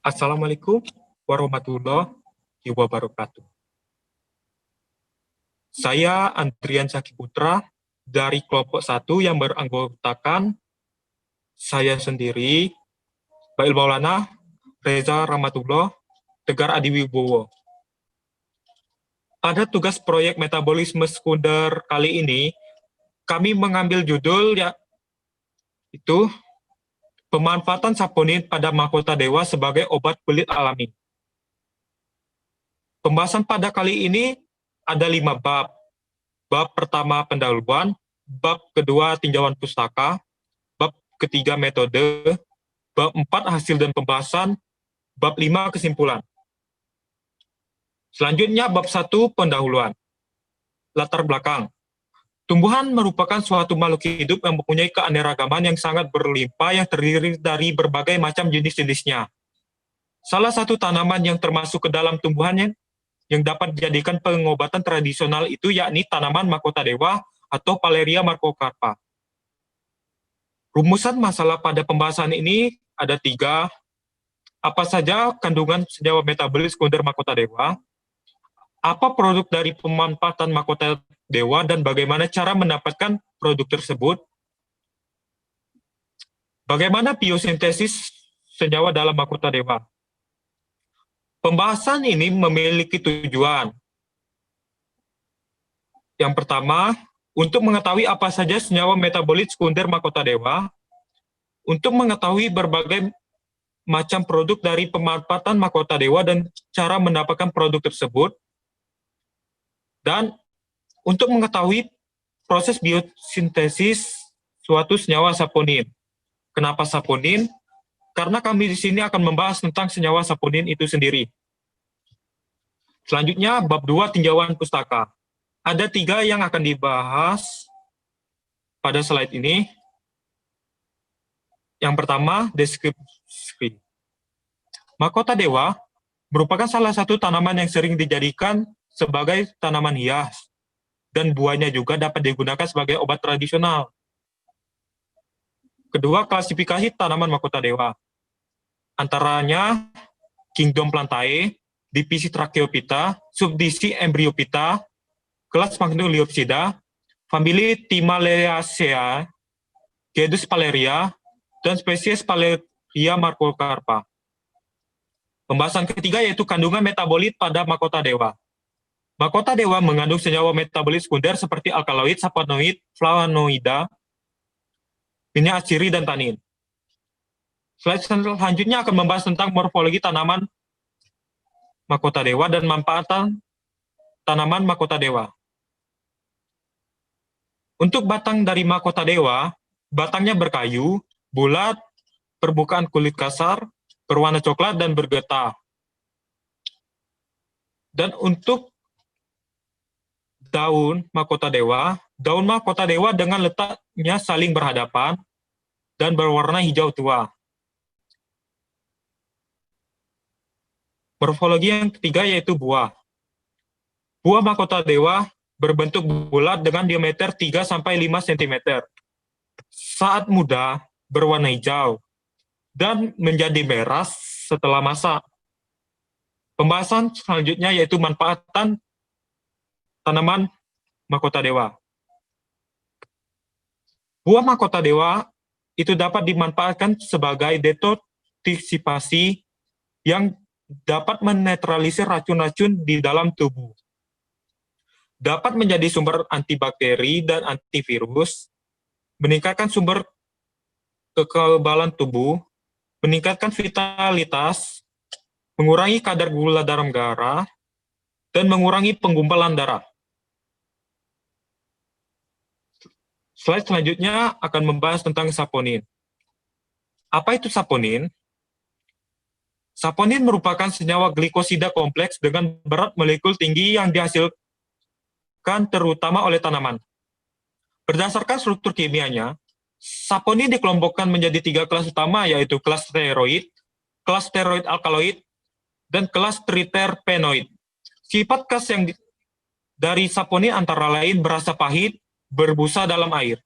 Assalamualaikum warahmatullahi wabarakatuh. Saya Andrian Syaki Putra dari kelompok 1 yang beranggotakan saya sendiri, Bail Maulana, Reza Rahmatullah, Tegar Adiwibowo. Pada tugas proyek metabolisme sekunder kali ini, kami mengambil judul yaitu pemanfaatan saponin pada mahkota dewa sebagai obat kulit alami. Pembahasan pada kali ini ada 5 bab. Bab pertama pendahuluan, bab kedua tinjauan pustaka, bab ketiga metode, bab 4 hasil dan pembahasan, bab 5 kesimpulan. Selanjutnya bab 1 pendahuluan. Latar belakang. Tumbuhan merupakan suatu makhluk hidup yang mempunyai keanekaragaman yang sangat berlimpah yang terdiri dari berbagai macam jenis-jenisnya. Salah satu tanaman yang termasuk ke dalam tumbuhannya yang dapat dijadikan pengobatan tradisional itu yakni tanaman mahkota dewa atau Paleria macrocarpa. Rumusan masalah pada pembahasan ini ada 3. Apa saja kandungan senyawa metabolis sekunder mahkota dewa? Apa produk dari pemanfaatan mahkota dewa dan bagaimana cara mendapatkan produk tersebut? Bagaimana biosintesis senyawa dalam mahkota dewa? Pembahasan ini memiliki tujuan. Yang pertama, untuk mengetahui apa saja senyawa metabolit sekunder mahkota dewa, untuk mengetahui berbagai macam produk dari pemanfaatan mahkota dewa dan cara mendapatkan produk tersebut, dan untuk mengetahui proses biosintesis suatu senyawa saponin. Kenapa saponin? Karena kami di sini akan membahas tentang senyawa saponin itu sendiri. Selanjutnya, bab 2 tinjauan pustaka. Ada 3 yang akan dibahas pada slide ini. Yang pertama, deskripsi. Mahkota dewa merupakan salah satu tanaman yang sering dijadikan sebagai tanaman hias, dan buahnya juga dapat digunakan sebagai obat tradisional. Kedua, klasifikasi tanaman mahkota dewa. Antaranya Kingdom Plantae, divisi Tracheophyta, subdivisi Embryophyta, kelas Magnoliopsida, famili Timalaceae, genus Paleria, dan spesies Paleria macrocarpa. Pembahasan ketiga yaitu kandungan metabolit pada mahkota dewa. Mahkota dewa mengandung senyawa metabolit sekunder seperti alkaloid, sapanoid, flavonoida, minyak asiri, dan tanin. Slide selanjutnya akan membahas tentang morfologi tanaman mahkota dewa dan manfaatan tanaman mahkota dewa. Untuk batang dari mahkota dewa, batangnya berkayu, bulat, permukaan kulit kasar, berwarna coklat, dan bergetah. Dan untuk daun mahkota dewa dengan letaknya saling berhadapan dan berwarna hijau tua. Morfologi yang ketiga yaitu buah. Buah mahkota dewa berbentuk bulat dengan diameter 3-5 cm. Saat muda, berwarna hijau, dan menjadi merah setelah masak. Pembahasan selanjutnya yaitu manfaatan tanaman mahkota dewa. Buah mahkota dewa itu dapat dimanfaatkan sebagai detoksifikasi yang dapat menetralisir racun-racun di dalam tubuh. Dapat menjadi sumber antibakteri dan antivirus, meningkatkan sumber kekebalan tubuh, meningkatkan vitalitas, mengurangi kadar gula dalam darah, dan mengurangi penggumpalan darah. Slide selanjutnya akan membahas tentang saponin. Apa itu saponin? Saponin merupakan senyawa glikosida kompleks dengan berat molekul tinggi yang dihasilkan terutama oleh tanaman. Berdasarkan struktur kimianya, saponin dikelompokkan menjadi 3 kelas utama, yaitu kelas steroid alkaloid, dan kelas triterpenoid. Sifat khas yang dari saponin antara lain berasa pahit, berbusa dalam air.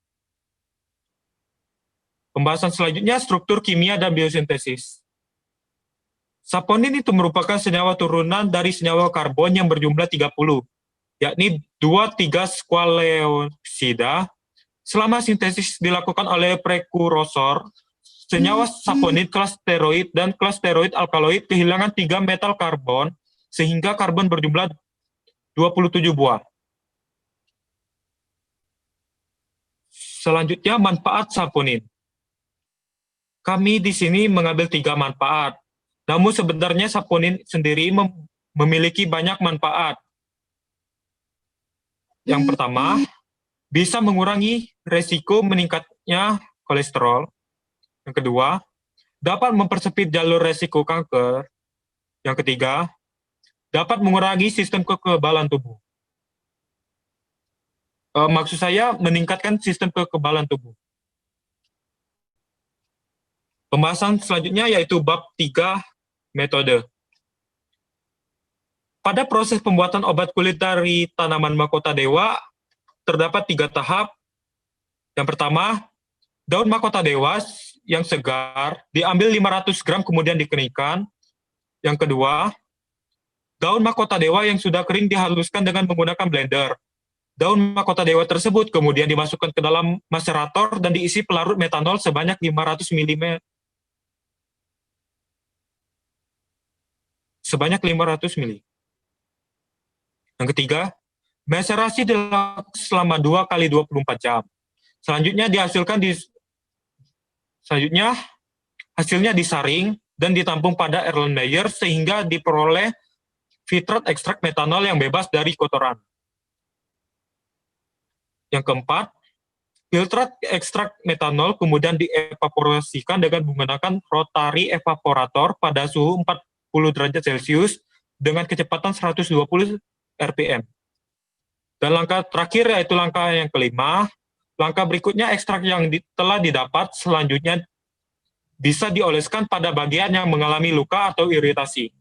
Pembahasan selanjutnya struktur kimia dan biosintesis. Saponin itu merupakan senyawa turunan dari senyawa karbon yang berjumlah 30, yakni 2,3 squaleosida. Selama sintesis dilakukan oleh prekursor, senyawa saponin kelas steroid dan kelas steroid alkaloid kehilangan 3 metal karbon, sehingga karbon berjumlah 27 buah. Selanjutnya, manfaat saponin. Kami di sini mengambil 3 manfaat. Namun sebenarnya saponin sendiri memiliki banyak manfaat. Yang pertama, bisa mengurangi resiko meningkatnya kolesterol. Yang kedua, dapat mempersempit jalur resiko kanker. Yang ketiga, dapat mengurangi sistem kekebalan tubuh. Maksud saya meningkatkan sistem kekebalan tubuh. Pembahasan selanjutnya yaitu bab 3, metode. Pada proses pembuatan obat kulit dari tanaman mahkota dewa, terdapat 3 tahap. Yang pertama, daun mahkota dewa yang segar diambil 500 gram kemudian dikeringkan. Yang kedua, daun mahkota dewa yang sudah kering dihaluskan dengan menggunakan blender. Daun mahkota dewa tersebut kemudian dimasukkan ke dalam macerator dan diisi pelarut metanol sebanyak 500 ml. Yang ketiga, macerasi dilakukan selama 2 kali 24 jam. Selanjutnya hasilnya disaring dan ditampung pada Erlenmeyer sehingga diperoleh filtrat ekstrak metanol yang bebas dari kotoran. Yang keempat, filtrat ekstrak metanol kemudian dievaporasikan dengan menggunakan rotary evaporator pada suhu 40 derajat Celcius dengan kecepatan 120 rpm. Dan langkah terakhir yaitu langkah yang kelima. Langkah berikutnya, ekstrak yang telah didapat selanjutnya bisa dioleskan pada bagian yang mengalami luka atau iritasi.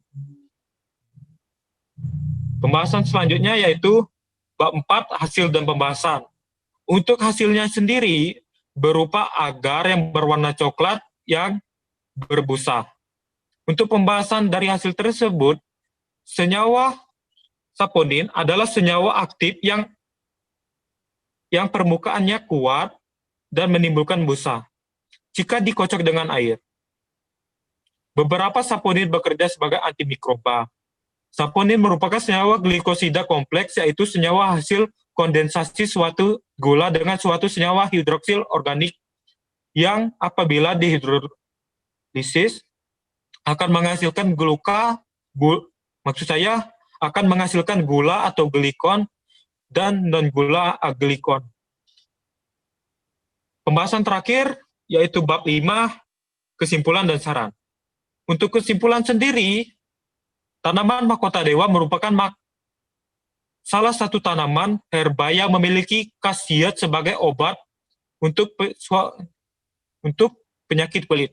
Pembahasan selanjutnya yaitu bab 4, hasil dan pembahasan. Untuk hasilnya sendiri berupa agar yang berwarna coklat yang berbusa. Untuk pembahasan dari hasil tersebut, senyawa saponin adalah senyawa aktif yang permukaannya kuat dan menimbulkan busa jika dikocok dengan air. Beberapa saponin bekerja sebagai antimikroba. Saponin merupakan senyawa glikosida kompleks, yaitu senyawa hasil kondensasi suatu gula dengan suatu senyawa hidroksil organik yang apabila dihidrolisis akan menghasilkan akan menghasilkan gula atau glikon dan non-gula aglikon. Pembahasan terakhir yaitu bab 5, kesimpulan dan saran. Untuk kesimpulan sendiri, tanaman mahkota dewa merupakan salah satu tanaman herba yang memiliki khasiat sebagai obat untuk penyakit kulit.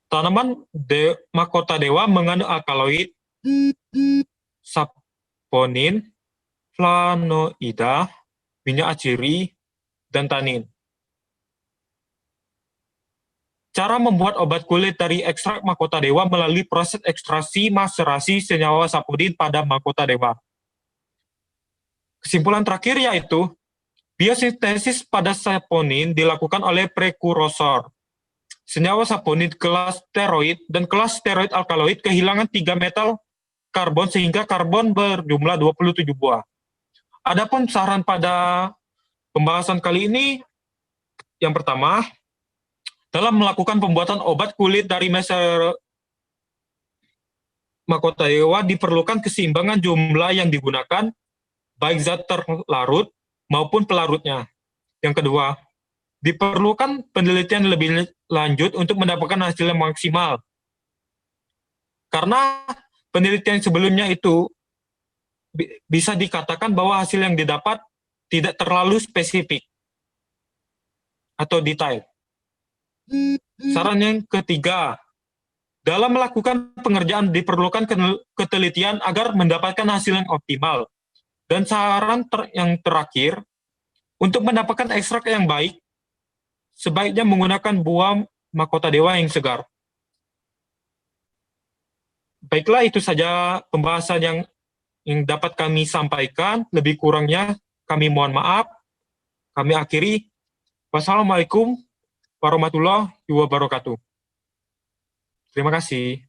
Tanaman mahkota dewa mengandung alkaloid, saponin, flavonoida, minyak aciri, dan tanin. Cara membuat obat kulit dari ekstrak mahkota dewa melalui proses ekstraksi maserasi senyawa saponin pada mahkota dewa. Kesimpulan terakhir yaitu, biosintesis pada saponin dilakukan oleh prekursor. Senyawa saponin kelas steroid dan kelas steroid alkaloid kehilangan 3 metal karbon sehingga karbon berjumlah 27 buah. Adapun saran pada pembahasan kali ini, yang pertama, dalam melakukan pembuatan obat kulit dari mahkota dewa diperlukan keseimbangan jumlah yang digunakan, baik zat terlarut maupun pelarutnya. Yang kedua, diperlukan penelitian lebih lanjut untuk mendapatkan hasil yang maksimal. Karena penelitian sebelumnya itu bisa dikatakan bahwa hasil yang didapat tidak terlalu spesifik atau detail. Saran yang ketiga, dalam melakukan pengerjaan diperlukan ketelitian agar mendapatkan hasil yang optimal. Dan saran yang terakhir, untuk mendapatkan ekstrak yang baik, sebaiknya menggunakan buah mahkota dewa yang segar. Baiklah, itu saja pembahasan yang dapat kami sampaikan. Lebih kurangnya kami mohon maaf. Kami akhiri. Wassalamualaikum warahmatullahi wabarakatuh. Terima kasih.